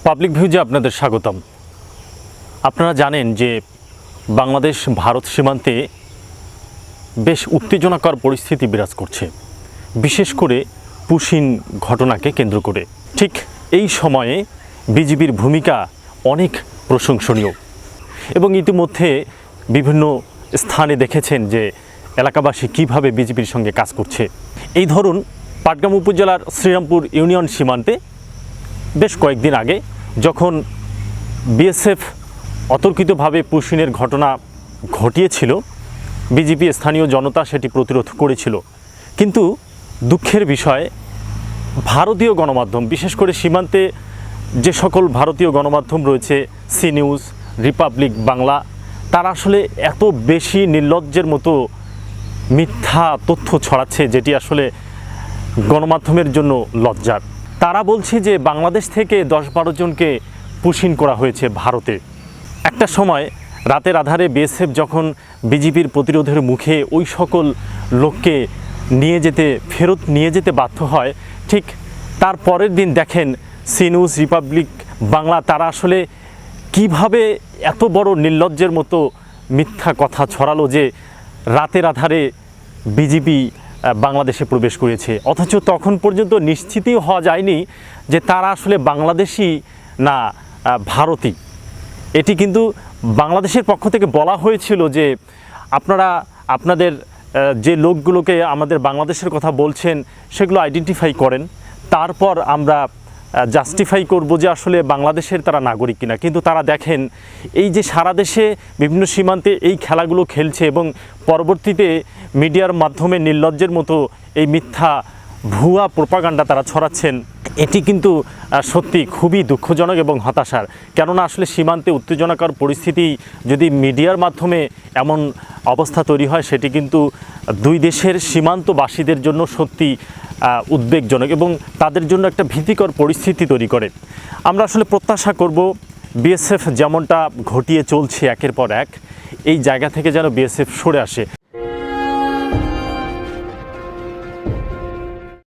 Public ভিউজে আপনাদের স্বাগতম। আপনারা জানেন যে বাংলাদেশ ভারত সীমান্তে বেশ উত্তেজনাকর পরিস্থিতি বিরাজ করছে, বিশেষ করে পুশিন ঘটনাকে কেন্দ্র করে। ঠিক এই সময়ে বিজিবির ভূমিকা অনেক প্রশংসনীয় এবং ইতিমধ্যে বিভিন্ন স্থানে দেখেছেন যে এলাকাবাসী কিভাবে বিজিবির সঙ্গে কাজ করছে। এই ধরুন, পাটগ্রাম উপজেলার শ্রীরামপুর ইউনিয়ন সীমান্তে বেশ কয়েকদিন আগে যখন বিএসএফ অতর্কিতভাবে পুশিনের ঘটনা ঘটিয়েছিল, বিজিবি স্থানীয় জনতা সেটি প্রতিরোধ করেছিল। কিন্তু দুঃখের বিষয়, ভারতীয় গণমাধ্যম, বিশেষ করে সীমান্তে যে সকল ভারতীয় গণমাধ্যম রয়েছে, সি নিউজ, রিপাবলিক বাংলা, তারা আসলে এত বেশি নির্লজ্জের মতো মিথ্যা তথ্য ছড়াচ্ছে যেটি আসলে গণমাধ্যমের জন্য লজ্জার। তারা বলছে যে বাংলাদেশ থেকে 10-12 জনকে পুশিন করা হয়েছে ভারতে। একটা সময় রাতের আধারে বিএসএফ যখন বিজিবির প্রতিরোধের মুখে ওই সকল লোককে ফেরত নিয়ে যেতে বাধ্য হয়, ঠিক তার পরের দিন দেখেন সি নিউজ, রিপাবলিক বাংলা, তারা আসলে কিভাবে এত বড় নির্লজ্জের মতো মিথ্যা কথা ছড়ালো যে রাতের আধারে বিজিবি বাংলাদেশে প্রবেশ করেছে, অথচ তখন পর্যন্ত নিশ্চিতই হওয়া যায়নি যে তারা আসলে বাংলাদেশি না ভারতী। এটি কিন্তু বাংলাদেশের পক্ষ থেকে বলা হয়েছিল যে আপনারা আপনাদের যে লোকগুলোকে আমাদের বাংলাদেশের কথা বলছেন সেগুলো আইডেন্টিফাই করেন, তারপর আমরা জাস্টিফাই করব যে আসলে বাংলাদেশের তারা নাগরিক কিনা। কিন্তু তারা দেখেন এই যে সারা দেশে বিভিন্ন সীমান্তে এই খেলাগুলো খেলছে এবং পরবর্তীতে মিডিয়ার মাধ্যমে নির্লজ্জের মতো এই মিথ্যা ভুয়া প্রোপাগান্ডা তারা ছড়াচ্ছেন, এটি কিন্তু সত্যি খুবই দুঃখজনক এবং হতাশার। কেননা আসলে সীমান্তে উত্তেজনাকর পরিস্থিতি যদি মিডিয়ার মাধ্যমে এমন অবস্থা তৈরি হয়, সেটি কিন্তু দুই দেশের সীমান্তবাসীদের জন্য সত্যি উদ্বেগজনক এবং তাদের জন্য একটা ভীতিকর পরিস্থিতি তৈরি করে। আমরা আসলে প্রত্যাশা করব বিএসএফ যেমনটা ঘটিয়ে চলছে একের পর এক, এই জায়গা থেকে যেন বিএসএফ সরে আসে।